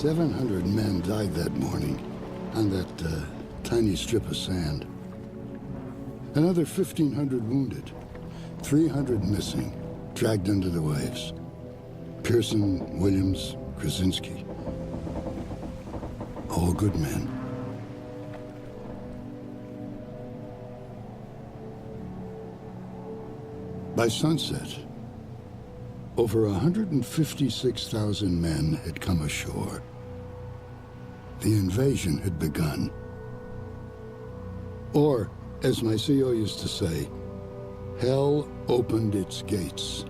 700 men died that morning on that tiny strip of sand. Another 1,500 wounded, 300 missing, dragged under the waves. Pearson, Williams, Krasinski. All good men. By sunset, over 156,000 men had come ashore. The invasion had begun. Or, as my CO used to say, hell opened its gates.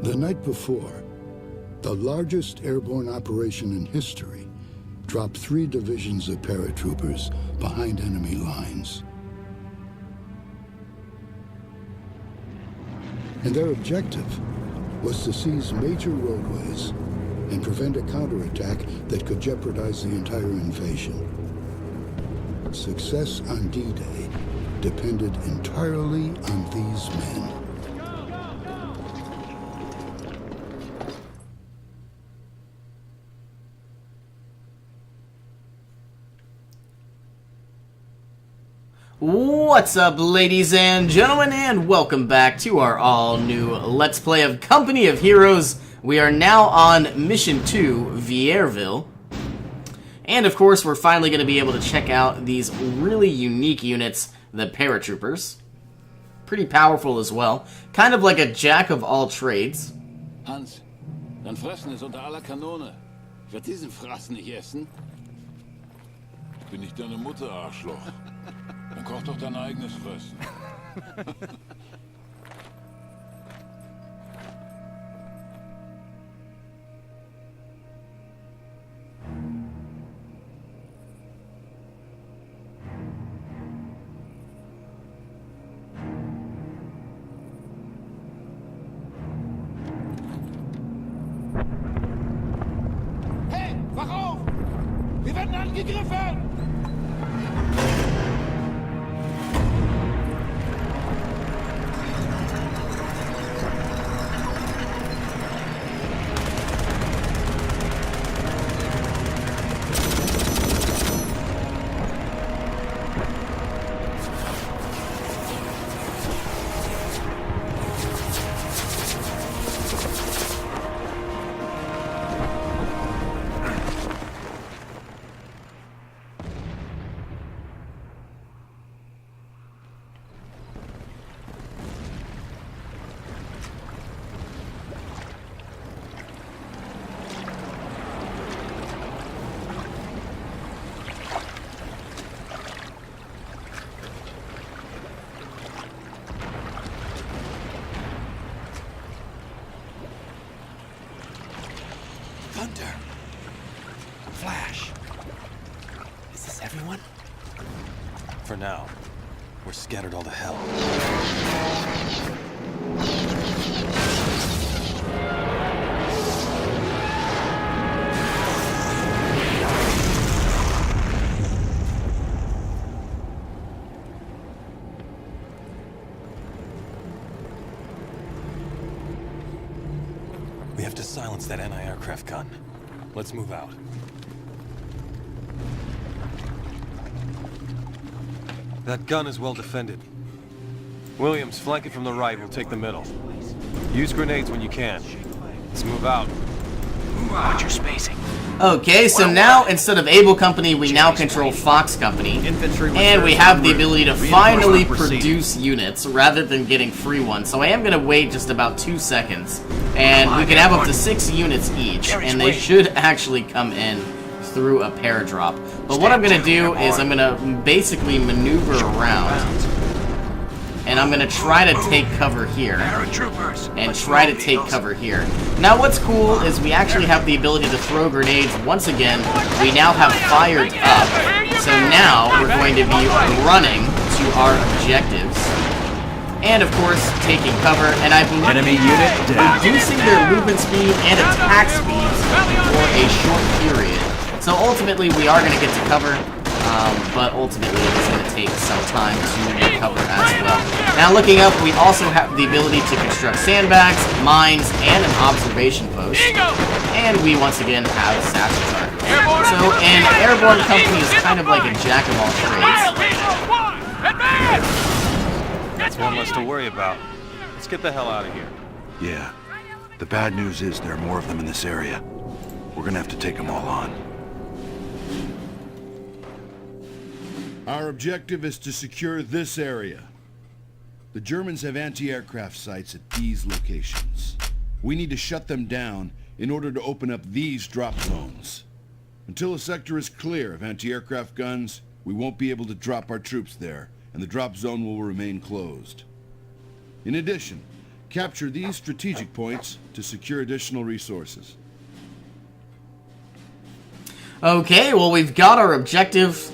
The night before, the largest airborne operation in history dropped 3 divisions of paratroopers behind enemy lines. And their objective was to seize major roadways and prevent a counterattack that could jeopardize the entire invasion. Success on D-Day depended entirely on these men. What's up, ladies and gentlemen, and welcome back to our all-new Let's Play of Company of Heroes. We are now on Mission 2, Vierville. And, of course, we're finally going to be able to check out these really unique units, the paratroopers. Pretty powerful as well. Kind of like a jack of all trades. Hans, dein Fressen ist unter aller Kanone. Ich werde diesen Fraß nicht essen. Ich bin nicht deine Mutter, Arschloch. Dann koch doch dein eigenes Fressen. Hey, wach auf! Wir werden angegriffen! Thunder! Flash! Is this everyone? For now, we're scattered all to hell. We have to silence that anti-aircraft gun. Let's move out. That gun is well defended. Williams, flank it from the right. We'll take the middle. Use grenades when you can. Let's move out. Watch your spacing. Okay, so now, instead of Able Company, we now control Fox Company. And we have the ability to finally produce units, rather than getting free ones. So I am going to wait just about 2 seconds. And we can have up to 6 units each, and they should actually come in through a paradrop. But what I'm going to do is I'm going to basically maneuver around. And I'm going to try to take cover here. And try to take cover here. Now what's cool is we actually have the ability to throw grenades. Once again, we now have fired up. So now we're going to be running to our objectives. and of course taking cover, and I believe Enemy unit down. reducing their movement speed and attack speeds for a short period. So ultimately we are going to get to cover, but ultimately it's going to take some time to recover as well. Now looking up, we also have the ability to construct sandbags, mines, and an observation post. And we once again have satchel charges. So an airborne company is kind of like a jack of all trades. That's one less to worry about. Let's get the hell out of here. Yeah. The bad news is there are more of them in this area. We're gonna have to take them all on. Our objective is to secure this area. The Germans have anti-aircraft sites at these locations. We need to shut them down in order to open up these drop zones. Until a sector is clear of anti-aircraft guns, we won't be able to drop our troops there, and the drop zone will remain closed. In addition, capture these strategic points to secure additional resources. Okay, well we've got our objective.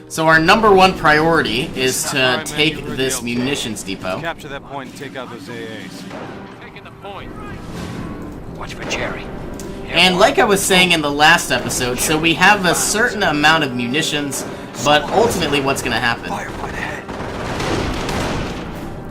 So our number one priority is to take this munitions depot. Capture that point and take out those AAs. Taking the point. Watch for Jerry. And like I was saying in the last episode, so we have a certain amount of munitions, but ultimately what's going to happen?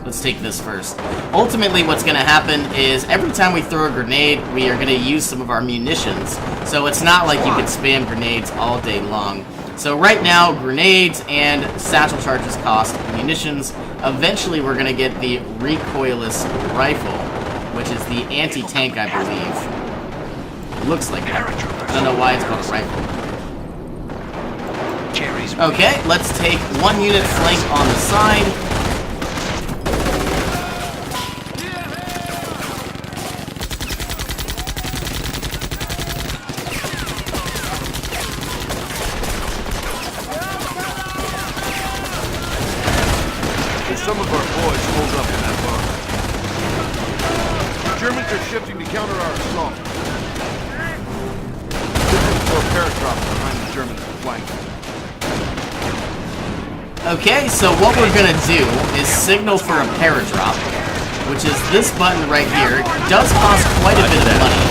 Let's take this first. Ultimately what's going to happen is every time we throw a grenade, we are going to use some of our munitions. So it's not like you can spam grenades all day long. So right now, grenades and satchel charges cost munitions. Eventually we're going to get the recoilless rifle, which is the anti-tank, I believe. It looks like it. I don't know why it's called a rifle. Okay, let's take one unit flank on the side. Some of our boys hold up in that bar. The Germans are shifting to counter our assault. This is for paratrops behind the Germans' flank. Okay, so what we're gonna do is signal for a paradrop, which is this button right here. It does cost quite a bit of money,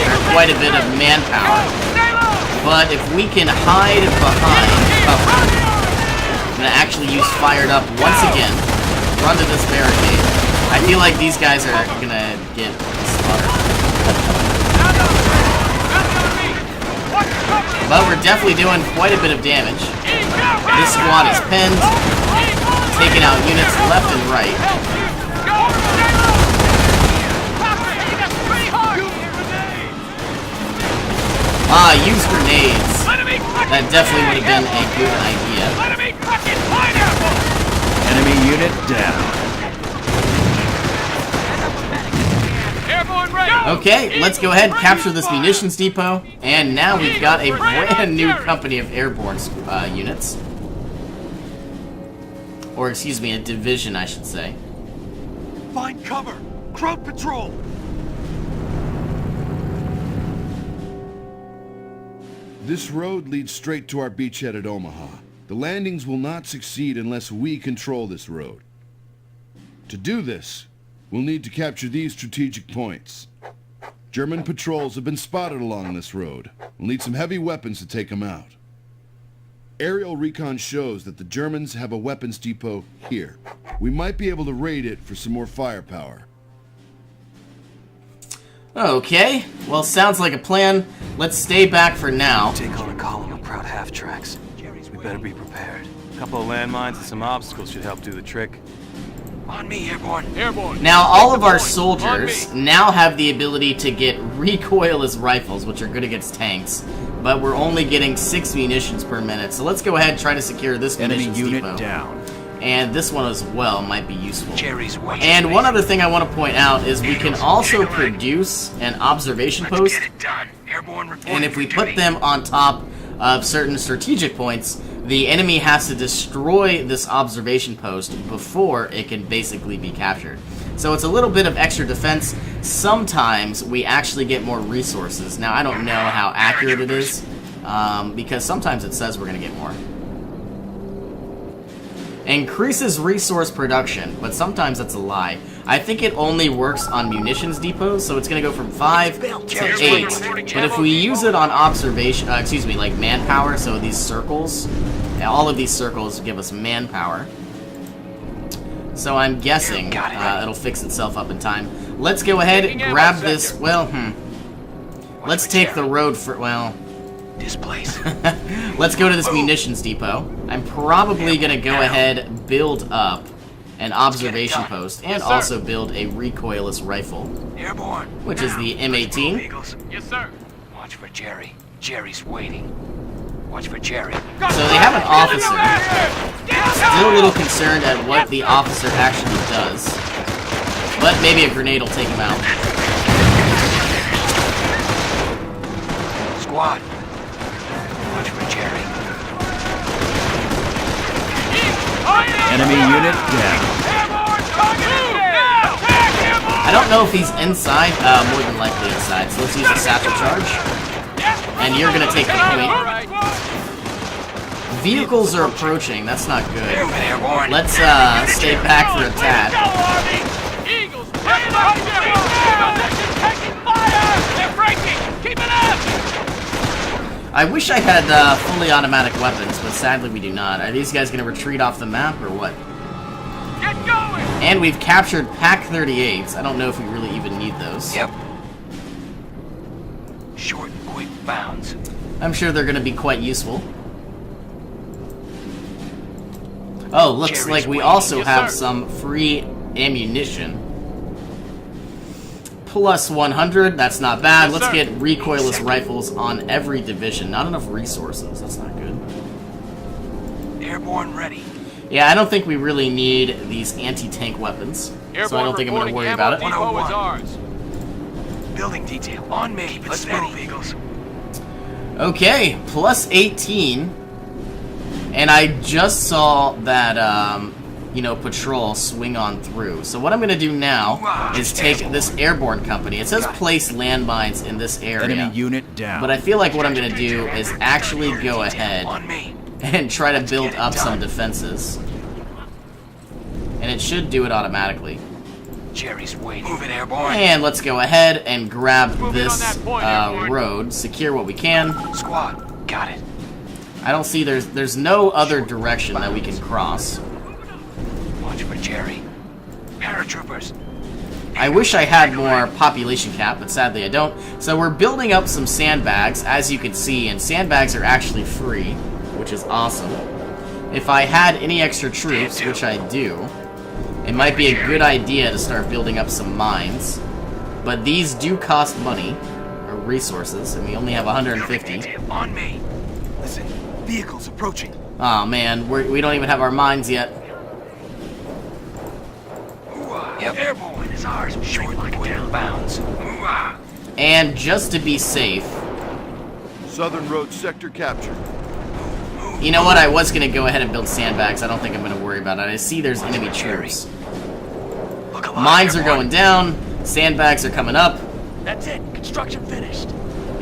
or quite a bit of manpower, but if we can hide behind cover, I'm gonna actually use fired up once again. Run to this barricade. I feel like these guys are gonna get slaughtered. But we're definitely doing quite a bit of damage. This squad is pinned, taking out units left and right. Use grenades. That definitely would have been a good idea. Enemy unit down. Okay, let's go ahead and capture this munitions depot. And now we've got a brand new company of airborne units. Or excuse me, a division, I should say. Find cover! Crowd patrol! This road leads straight to our beachhead at Omaha. The landings will not succeed unless we control this road. To do this, we'll need to capture these strategic points. German patrols have been spotted along this road. We'll need some heavy weapons to take them out. Aerial recon shows that the Germans have a weapons depot here. We might be able to raid it for some more firepower. Okay, well, sounds like a plan. Let's stay back for now. Take on a column of Proud half-tracks. We better be prepared. A couple of landmines and some obstacles should help do the trick. On me, airborne. Airborne. Now, all of our soldiers now have the ability to get recoilless rifles, which are good against tanks, but we're only getting 6 munitions per minute. So let's go ahead and try to secure this munitions unit depot. down. And this one as well might be useful. Jerry's watching. And one other thing I want to point out is we can also produce an observation post, Get it done. Airborne reporting and if we for put duty. them on top of certain strategic points, the enemy has to destroy this observation post before it can basically be captured. So it's a little bit of extra defense. Sometimes we actually get more resources. Now, I don't know how accurate it is, because sometimes it says we're going to get more. Increases resource production, but sometimes that's a lie. I think it only works on munitions depots, so it's gonna go from 5 to 8. But if we use it on observation, like manpower, so these circles, all of these circles give us manpower. So I'm guessing it'll fix itself up in time. Let's go ahead and grab this, let's take the road for, This place. let's go to this munitions depot. I'm probably gonna go ahead, build up an observation post, and also build a recoilless rifle, Airborne. which is the M18. Yes, sir. Watch for Jerry. Jerry's waiting. Watch for Jerry. So they have an officer. Still a little concerned at what the officer actually does, but maybe a grenade will take him out. Squad. Watch for Jerry. Enemy unit down. I don't know if he's inside, more than likely inside, so let's use a satchel charge. And you're gonna take the point. Vehicles are approaching, that's not good. Let's stay back for a tad. I wish I had fully automatic weapons, but sadly we do not. Are these guys gonna retreat off the map or what? Get going! And we've captured Pack 38s. I don't know if we really even need those. Yep. Short, quick bounds. I'm sure they're gonna be quite useful. Oh, looks like we also have some free ammunition. Plus 100, that's not bad. Let's get recoilless rifles on every division. Not enough resources, that's not good. Airborne ready. Yeah, I don't think we really need these anti-tank weapons. So I don't think I'm going to worry about it. 101. Building detail on me. Let's move, Eagles. Okay, plus 18. And I just saw that, patrol swing on through. So what I'm going to do now is take this airborne company. It says place landmines in this area. Enemy unit down. But I feel like what I'm going to do is actually go ahead and try to build up some defenses. And it should do it automatically. Jerry's waiting. Move it, airborne. And let's go ahead and grab this road, secure what we can. Squad, got it. I don't see there's no other direction that we can cross. Watch for Jerry. Paratroopers. I wish I had more population cap, but sadly I don't. So we're building up some sandbags, as you can see, and sandbags are actually free, which is awesome. If I had any extra troops, which I do, it might be a good idea to start building up some mines. But these do cost money, or resources, and we only have 150. On me. Listen, vehicles approaching. Oh man, we don't even have our mines yet. Yep. Airborne is ours. Short like down bounds. And just to be safe, Southern Road sector captured. you know what? I was gonna go ahead and build sandbags. I don't think I'm gonna worry about it. I see there's enemy troops. Mines are going down. Sandbags are coming up. That's it. Construction finished.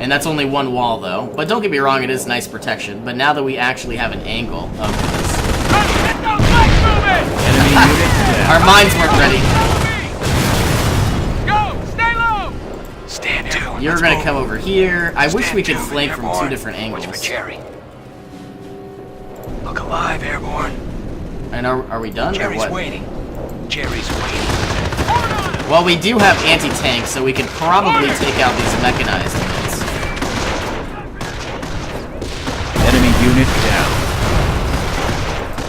And that's only one wall, though. But don't get me wrong, it is nice protection. But now that we actually have an angle of this, Enemy unit down. our mines weren't ready. Go! Stay low! Stand to. You're gonna come over here. I wish we could flank from two different Watch for angles. Jerry. Look alive, airborne. And are we done or Jerry's what? waiting. Jerry's waiting. Well, we do have anti-tank, so we could probably take out these mechanized units. Enemy unit down.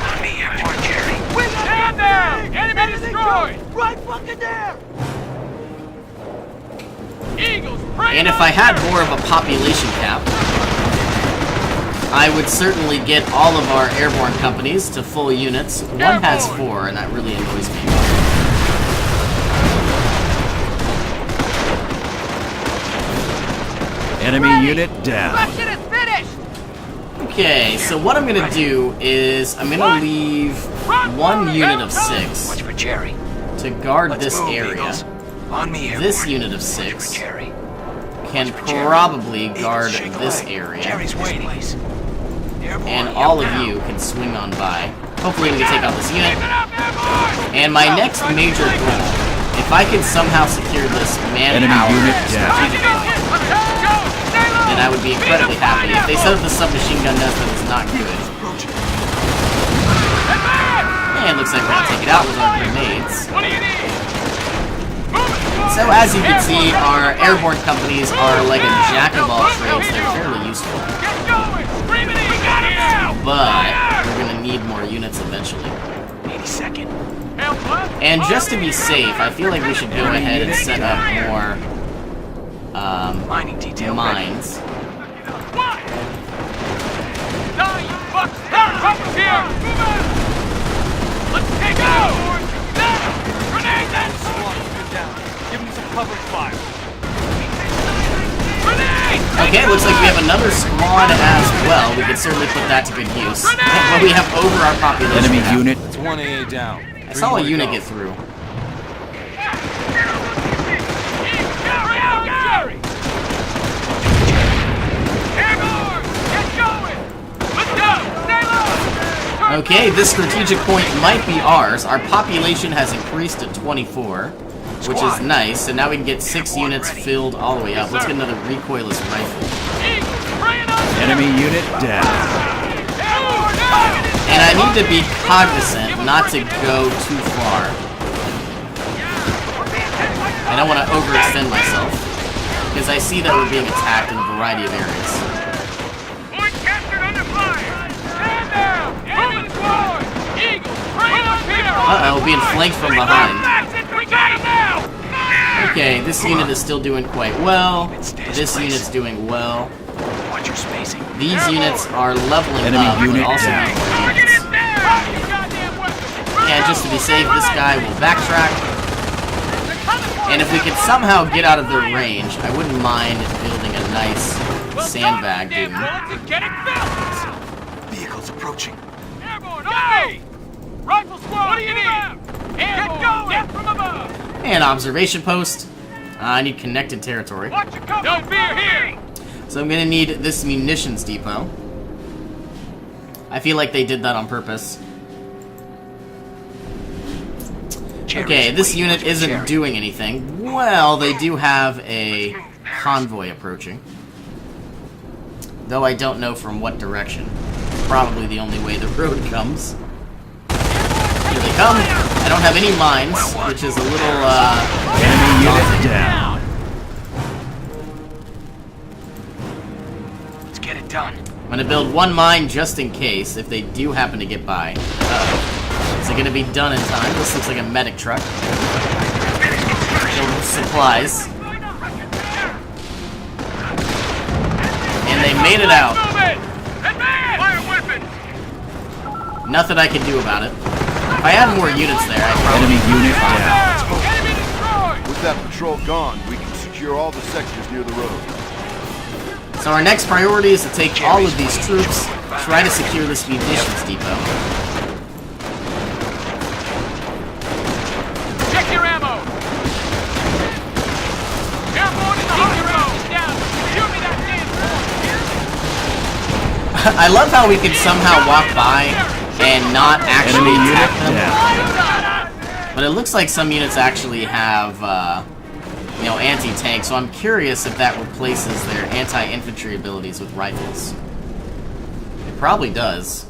On me, airborne, Jerry. Stand down! Enemy destroyed! Right fucking there! Eagles, And if I had more of a population cap, I would certainly get all of our airborne companies to full units. One has 4, and that really annoys me. Enemy unit down. Okay, so what I'm gonna do is I'm gonna leave one unit of 6 Watch for Jerry. to guard Let's this move, area. Eagles. On me, airborne. This unit of Watch 6 for Jerry. can For Jerry. probably Eagles, guard shake this away. area, Jerry's waiting. Airborne, and all of now. you can swing on by. Hopefully we can take out this unit. And my next major goal, if I can somehow secure this manpower strategic point, then I would be incredibly happy. If they set up the submachine gun nest, that is not good. And looks like we're gonna take it out with our grenades. So as you can see, our airborne companies are like a jack of all trades. They're fairly useful. But we're gonna need more units eventually. 82nd. And just to be safe, I feel like we should go ahead and set up more Mining detail mines. Let's take out! Grenade that! Give him some cover fire. Grenade! Okay, looks like we have another squad as well. We can certainly put that to good use. Well, we have over our population. Enemy now. unit. It's 1 AA down. I saw a unit get through. Okay, this strategic point might be ours. Our population has increased to 24, which is nice. So now we can get 6 units filled all the way up. Let's get another recoilless rifle. Enemy unit down. And I need to be cognizant not to go too far. I don't want to overextend myself, because I see that we're being attacked in a variety of areas. Point captured under fire! Stand down! Moving forward! Eagle, bring up here! Uh-oh, being flanked from behind. We got him now! Okay, this unit is still doing quite well. This unit's doing well. Watch your spacing. These units are leveling Enemy up, but unit also down. need more units. And just to be safe, this guy will backtrack. And if we could somehow get out of their range, I wouldn't mind building a nice sandbag dune. Vehicles approaching. Airborne, hey! Rifle squad, what do you need? Get going! Get from above! And observation post. I need connected territory. Watch your cover! No fear here! So I'm gonna need this munitions depot. I feel like they did that on purpose. Okay, this unit isn't doing anything. Well, they do have a convoy approaching. Though I don't know from what direction. Probably the only way the road comes. Here they come. I don't have any mines, which is a little, Enemy unit down. Let's get it done. I'm gonna build one mine just in case, if they do happen to get by. Uh-oh. Is it gonna be done in time? This looks like a medic truck. Filled with supplies. And they made it out. Nothing I can do about it. If I had more units there, I'd probably... Enemy unit down. With that patrol gone, we can secure all the sectors near the road. So our next priority is to take all of these troops, try to secure this munitions depot. Check your ammo! Airborne in the hot down! Shoot me that damn I love how we can somehow walk by and not actually Enemy attack unit them. down. But it looks like some units actually have, you know, anti-tank, so I'm curious if that replaces their anti-infantry abilities with rifles. It probably does.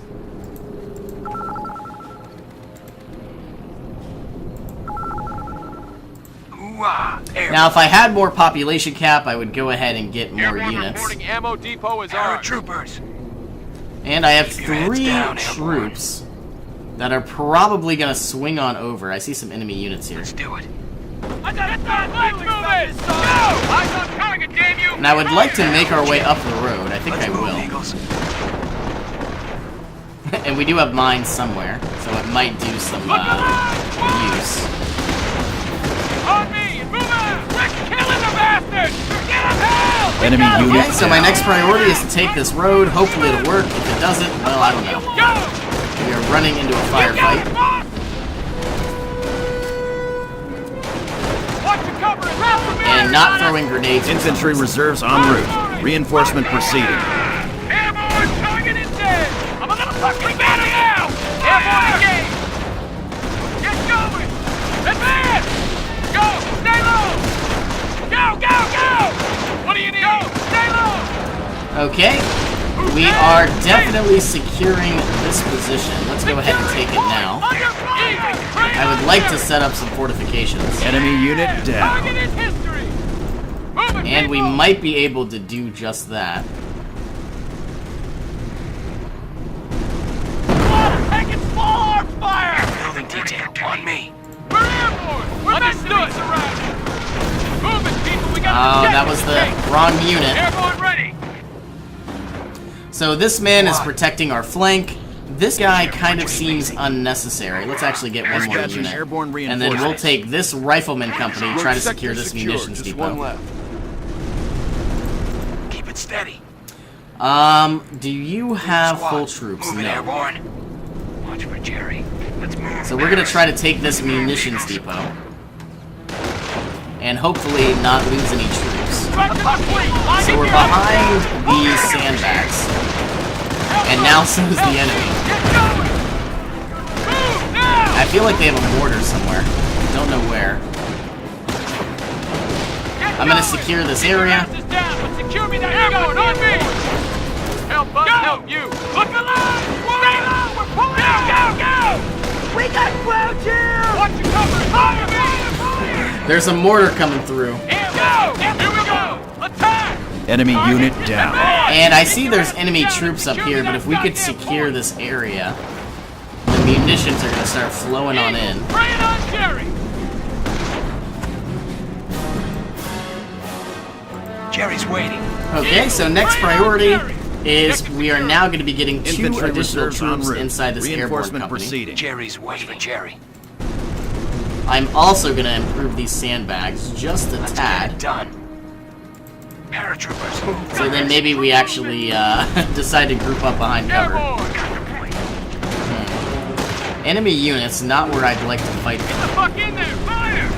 Now, if I had more population cap, I would go ahead and get more units. ammo depot is ours. Troopers. And I have 3 troops that are probably going to swing on over. I see some enemy units here. Let's do it. Let's move it! Go! I'm not target, damn you! And I would like to make our way up the road. I think I will. And we do have mines somewhere, so it might do some use. On me! Move out! We're killing the bastards! Get him hell! Enemy unit Okay, so my next priority is to take this road. Hopefully it'll work. If it doesn't, well, I don't know. Go! We are running into a firefight. Watch your cover And not throwing grenades. for some Infantry reason. reserves en route. Reinforcement proceeding. Airborne target is dead! I'm a little fucking better now! Airborne Okay, we are definitely securing this position. Let's go ahead and take it now. I would like to set up some fortifications. Enemy unit down. And we might be able to do just that. Taking small arms fire! Building detail on me. We're airborne! We're understood! Moving, people! We got Oh, that was the wrong unit. Airborne ready! So this man is protecting our flank. This guy kind of seems unnecessary. Let's actually get one more unit. And then we'll take this rifleman company, try to secure this munitions depot. Keep it steady. Do you have full troops? Moving No. airborne. Watch for Jerry. Let's move. So we're gonna try to take this munitions depot. And hopefully not lose any troops. So we're behind these sandbags. And now so is the enemy. I feel like they have a mortar somewhere. Don't know where. I'm gonna secure this area. Secure me down. Airborne on me. Help us, help you. Look alive. Stay low. We're pulling out. Go. We got clouds here. Watch your cover. Fire me. There's a mortar coming through. Here we go. Attack. Enemy unit down. And I see there's enemy troops up here, but if we could secure this area, the munitions are gonna start flowing on in. Bring it on, Jerry. Jerry's waiting. Okay, so next priority is we are now going to be getting 2 additional troops inside this airborne company. Jerry's waiting for Jerry. I'm also going to improve these sandbags just a tad. Done. Paratroopers. So then maybe we actually decide to group up behind cover. Enemy units, not where I'd like to fight Get them. the fuck in there. Fire.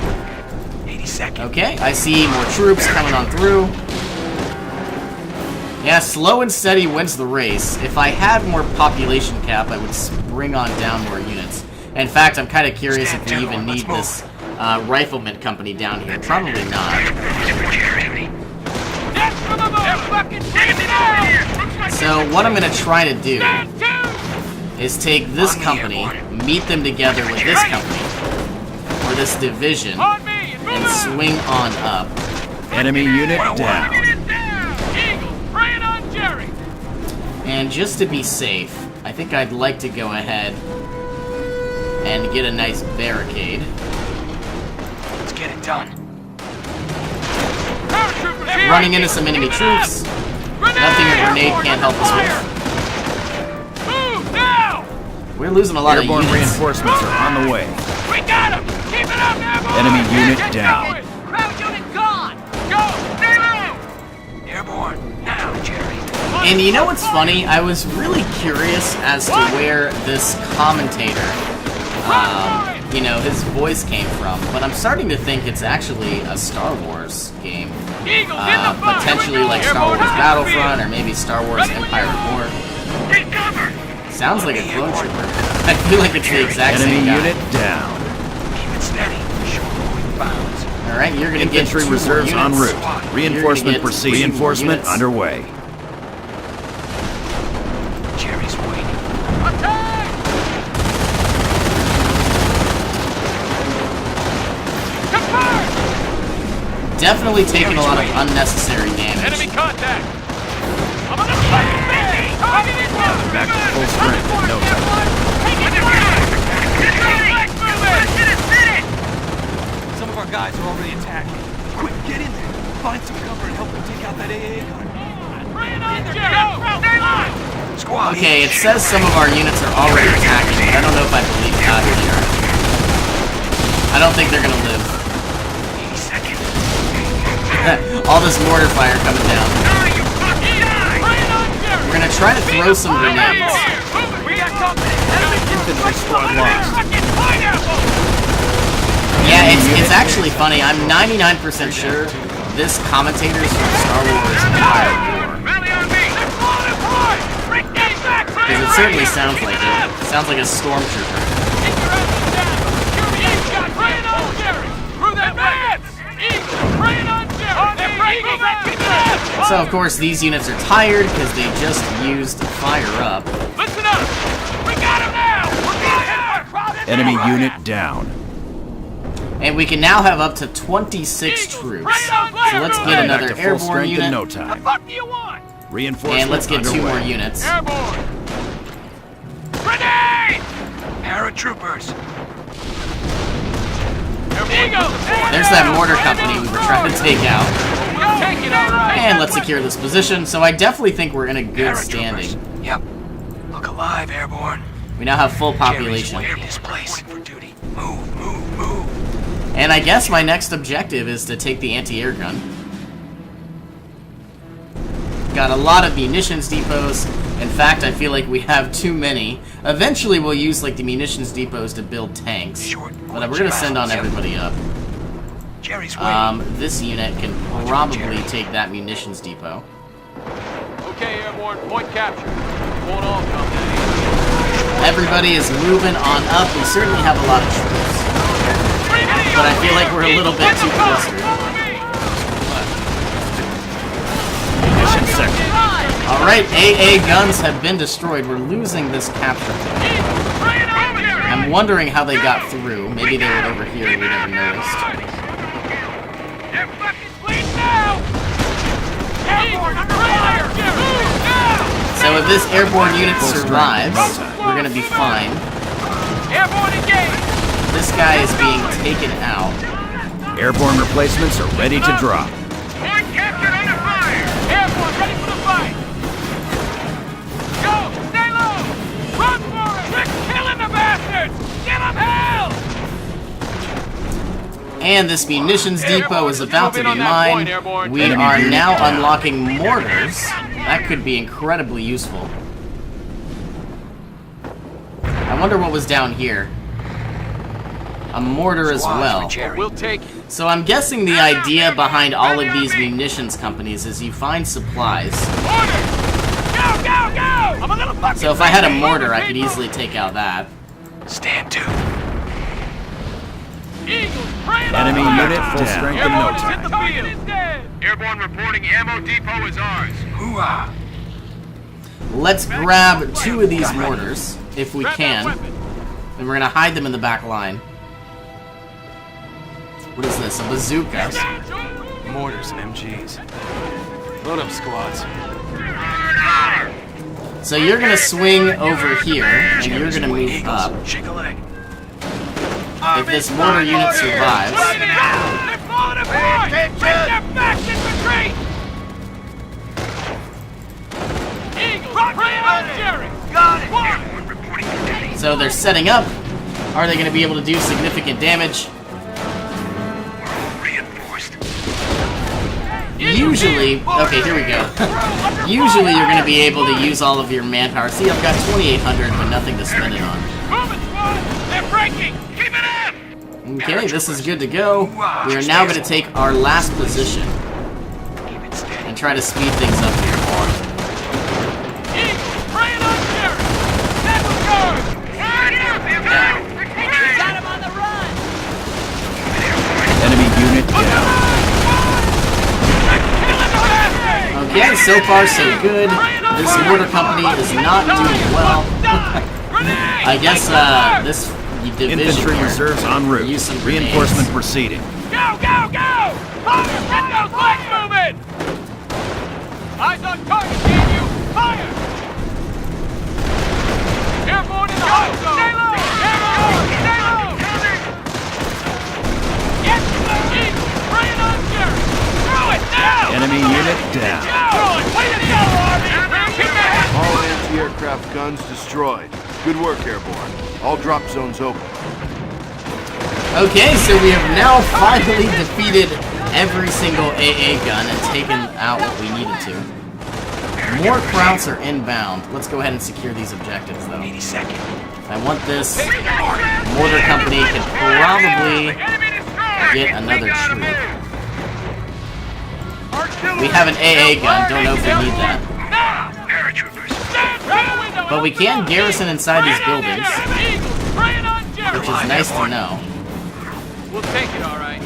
80 seconds. Okay, I see more troops coming on through. Yeah, slow and steady wins the race. If I had more population cap, I would bring on down more units. In fact, I'm kind of curious if we even need this rifleman company down here. Probably not. So what I'm going to try to do is take this company, meet them together with this company, or this division, and swing on up. Enemy unit down. And just to be safe, I think I'd like to go ahead and get a nice barricade. Let's get it done. Running into some enemy troops. Nothing a grenade can't help us with. Move now! We're losing a lot Airborne of units. reinforcements are on the way. We got him! Keep it up, airborne! Enemy unit Get down. going. Crowd unit gone! Go! Now! Airborne, now, Jerry. And you know what's funny? I was really curious as to where this commentator, you know, his voice came from. But I'm starting to think it's actually a Star Wars game. Potentially like Star Wars Battlefront or maybe Star Wars Empire at War. Sounds like a clone trooper. I feel like it's the exact Enemy same guy. unit down. Keep it steady. Short moving bounds. Alright, you're gonna get 2 Infantry more reserves en units. route. Reinforcement get proceed. 2 more Reinforcement units. underway. Jerry's waiting. Attack! Confirm! Definitely taking a lot of unnecessary damage. Enemy contact! I'm on the fucking baby! Target is Back to full strength in no time. Some of our guys are already attacking. Quick, get in there. Find some cover and help them take out that AA gun. Bring it on, Jerry! Go! Stay alive! Squad. Okay, it says some of our units are already attacking, but I don't know if I believe that here. I don't think they're gonna live. 80 seconds. All this mortar fire coming down. You fucking die! Bring it on, Jerry! We're gonna try to throw some grenades. We got company! Infantry squad lost. Fucking pineapple! Yeah, it's actually funny. I'm 99% sure this commentator's from Star Wars Empire at War. Rally on me! They're falling apart! Break that back! Because it certainly sounds like it. It sounds like a stormtrooper. Get your asses down! Secure me! Eagle! Bring it on, Jerry! Through that advance! Eagle! Bring it on, Jerry! They're breaking back! So So, of course, these units are tired because they just used fire up. Listen up! We got him now! We're getting him! Enemy unit down. And we can now have up to 26 troops. So let's get another Back to full airborne strength unit. in no The time. fuck do you want? Reinforcement And let's get 2 more underway. units. Airborne! Grenade! Paratroopers. Eagle! There's that mortar company we were trying to take out. We'll take it, alright! And let's secure this position. So I definitely think we're in a good standing. Yep. Look alive, Airborne. We now have full Jerry's population. waiting this place for duty. Move, move, move. And I guess my next objective is to take the anti-air gun. Got a lot of munitions depots. In fact, I feel like we have too many. Eventually we'll use like the munitions depots to build tanks. But we're gonna send on everybody up. Jerry's waiting. This unit can probably take that munitions depot. Okay, Airborne, point capture. Won't all come in. Everybody is moving on up. We certainly have a lot of troops. But I feel like we're a little bit too clustered. Mission sector. Alright, AA guns have been destroyed. We're losing this capture point. I'm wondering how they got through. Maybe they were over here and we never noticed. They're fucking bleed now! Airborne, under fire! Move now! So if this airborne unit survives, we're gonna be fine. Airborne engaged! This guy is being taken out. Airborne replacements are ready to drop. Point captured under fire! Airborne ready for the fight! Go! Stay low! Run for it! We're killing the bastards! Get them hell! And this munitions depot is about to be mine. We are now unlocking mortars. That could be incredibly useful. I wonder what was down here. A mortar as well. We'll take it. So I'm guessing the idea behind all of these munitions companies is you find supplies. Order! Go, go, go! I'm a little fucking So if I had a crazy. mortar, I could easily take out that. Stand to. Eagles, praying Enemy on fire. unit full strength in no Airborne is in time. the field. Is dead. Airborne reporting ammo depot is ours. Hoorah. Let's grab 2 of these mortars, if we Grab that can. weapon. And we're gonna hide them in the back line. What is this, a bazooka? Mortars and MGs. Load up squads. So you're gonna swing over here, and you're gonna move up. Shake a leg. If this mortar unit survives, They're falling apart! Bring their backs in retreat! Eagles, praying on Jerry! Got it! so they're setting up. Are they gonna be able to do significant damage? Reinforced. Usually, okay, here we go. Usually you're gonna be able to use all of your manpower. See, I've got 2,800, but nothing to spend it on. Moving, squad! They're breaking! Keep it up! Okay, this is good to go. We are now gonna take our last position and try to speed things up here. Eagles, praying on Jerry! That was good! Got him on the run! Enemy unit down. Okay, so far so good. This mortar company is not doing well. I guess this division Infantry here reserves en route. use some Reinforcement grenades. proceeding. Go, go, go! Fire! Get those legs moving! Eyes on target, can you? Fire! Airborne in the hot zone! Stay low! Airborne! Stay low! Get Eagle! Spraying on Jerry! Throw it now! Enemy unit down. Go! Way to go, Army! Keep your head! All anti-aircraft guns destroyed. Good work, Airborne. All drop zones open. Okay, so we have now finally defeated every single AA gun and taken out what we needed to. More Krauts are inbound. Let's go ahead and secure these objectives, though. 80 seconds. If I want this, mortar company could probably get another troop. We have an AA gun. Don't know if we need that. But we can garrison inside these buildings, which is nice to know. We'll take it, all right.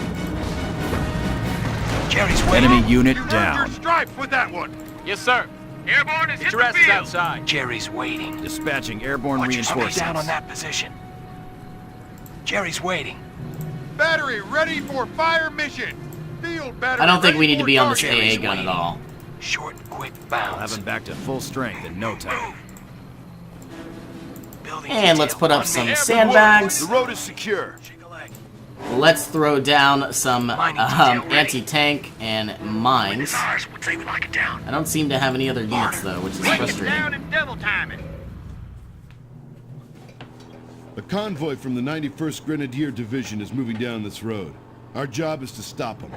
Jerry's waiting. Enemy unit You earned down. your stripes with that one. Yes, sir. Airborne is hit the Dress is field. outside. Jerry's waiting. Dispatching airborne I'll be reinforcements. down on that position. Jerry's waiting. Battery ready for fire mission. Field battery. I don't think ready we need to for be on this target. AA gun at all. Short and quick We'll bounce. have him back to full strength in no time. Building And let's detail put up on some me. sandbags. The road is secure. Shake a leg. Let's throw down some Mining detail ready. anti-tank and mines. Ours would say we lock it down. I don't seem to have any other units though, which is Break it frustrating. down and double time it. A convoy from the 91st Grenadier Division is moving down this road. Our job is to stop them.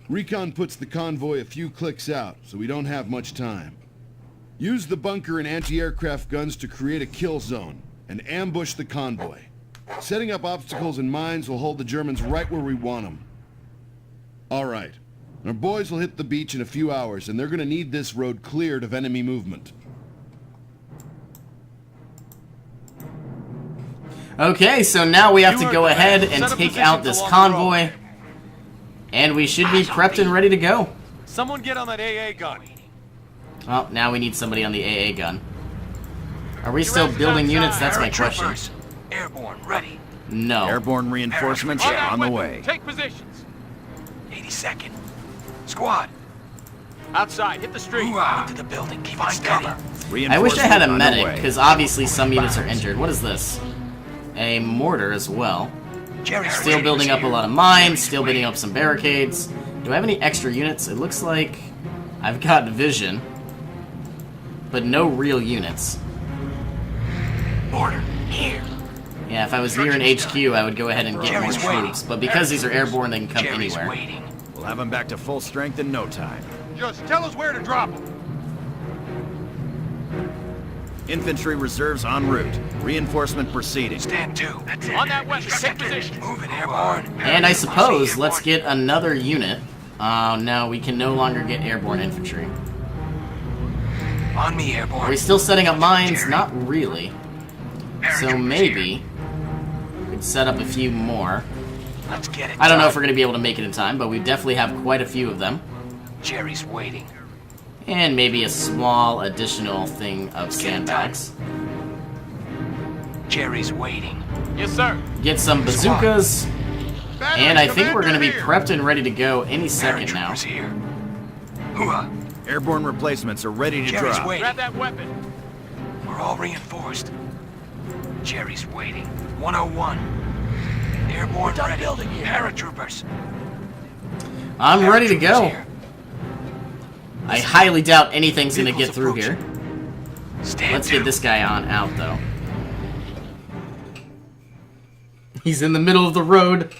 Recon puts the convoy a few clicks out, so we don't have much time. Use the bunker and anti-aircraft guns to create a kill zone and ambush the convoy. Setting up obstacles and mines will hold the Germans right where we want them. All right. Our boys will hit the beach in a few hours, and they're going to need this road cleared of enemy movement. Okay, so now we have to You go heard the ahead man. and Set up take positions out this along the convoy. And we should be prepped and ready to go. Someone get on that AA gun. Well, now we need somebody on the AA gun. Are we still building units? That's my question. Paratroopers. Airborne ready. No. Airborne reinforcements On are that on the weapon. way. Take positions. 82nd. Squad. Outside. Hit the street. Hoorah. Into the building. Keep it steady. I wish I had a Reinforcements medic, underway. because obviously some units are injured. What is this? A mortar as well. Jerry's Still waiting. building up a lot of mines, still building up some barricades. Do I have any extra units? It looks like I've got vision, but no real units. Order. Here. Yeah, if I was near an HQ, I would go ahead and get more Jerry's waiting. troops, but because these are airborne, they can come Jerry's anywhere. waiting. We'll have him back to full strength in no time. Just tell us where to drop them. Infantry reserves en route. Reinforcement proceeding. Stand 2. That's it. On that weapon. Take 82nd. position. Moving airborne. And I suppose, let's get another unit. No, we can no longer get airborne infantry. On me, airborne. Are we still setting up mines? Jerry. Not really. So Paratroopers maybe here. we could set up a few more. Let's get it. I don't know done. if we're going to be able to make it in time, but we definitely have quite a few of them. Jerry's waiting. And maybe a small additional thing of sandbags. Jerry's waiting. Yes, sir. Get some bazookas. Battery And I think we're going to be commander prepped and ready to go any second now. Paratroopers here. Hoorah. Airborne replacements are ready to Jerry's drop. waiting. Grab that weapon. We're all reinforced. Jerry's waiting. 101. Airborne ready. Paratroopers. I'm ready to Paratroopers go. here. I highly doubt anything's going to Vehicles get through here. approaching. Stand Let's 2. get this guy on out, though. He's in the middle of the road.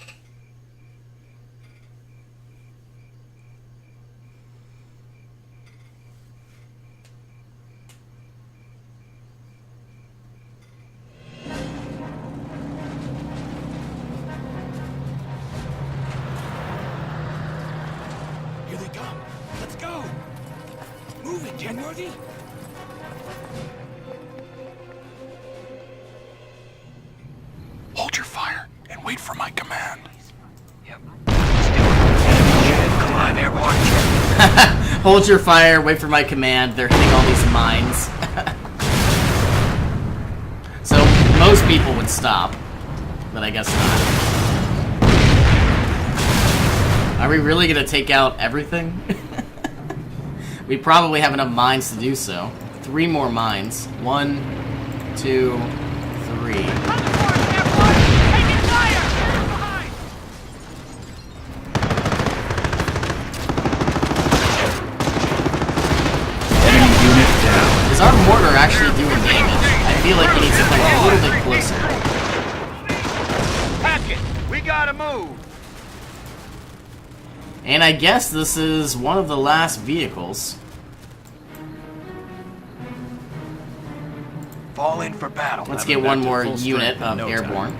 Here they come. Let's go. Move it, Kenworthy. Hold your fire and wait for my command. Yep. Come on, airborne. Hold your fire, wait for my command. They're hitting all these mines. So, most people would stop. But I guess not. Are we really going to take out everything? We probably have enough mines to do so. 3 more mines. 1, 2, 3. Taking fire! Behind! Enemy unit down. Is our mortar actually doing damage? I feel like he needs to come a little bit closer. Pack it! We gotta move! And I guess this is one of the last vehicles. Fall in for battle. Let's Have get him one back to more full unit strength in of no airborne.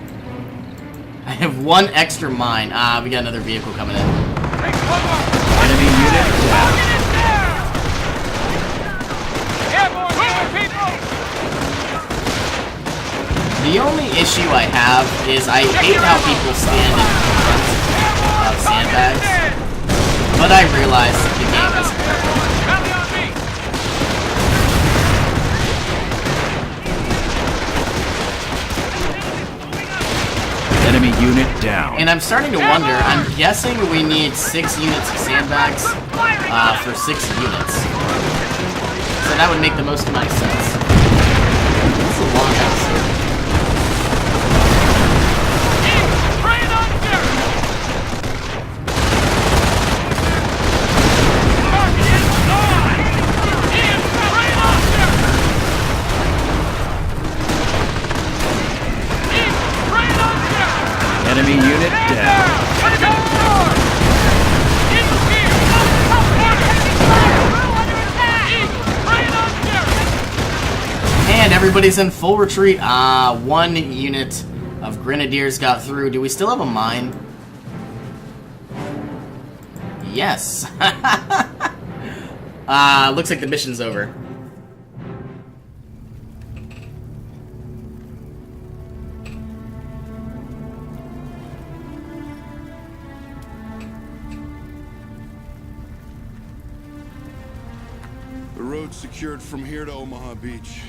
I have 1 extra mine. Ah, we got another vehicle coming in. Take one more! Enemy unit down. Get it down! Airborne here, people! The only issue I have is I hate how people stand in front of sandbags. But I realized the game is Rally on me! Enemy unit down. And I'm starting to wonder, I'm guessing we need 6 units of sandbags for 6 units. So that would make the most amount of sense. It's a long episode. Train on there! Ian, train on there! Ian, train on there! Enemy unit down. Let's go! In here! Train on there! And everybody's in full retreat. 1 unit of grenadiers got through. Do we still have a mine? Yes. Looks like the mission's over. The road's secured from here to Omaha Beach.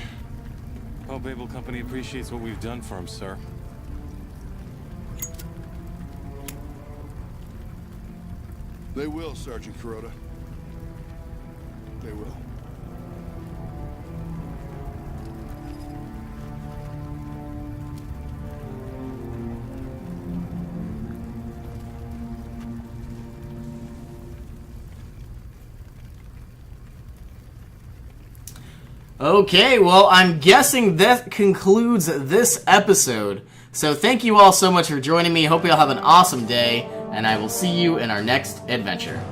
Hope Able Company appreciates what we've done for him, sir. They will, Sergeant Kuroda. They will. Okay, well, I'm guessing that concludes this episode. So thank you all so much for joining me. Hope you all have an awesome day, and I will see you in our next adventure.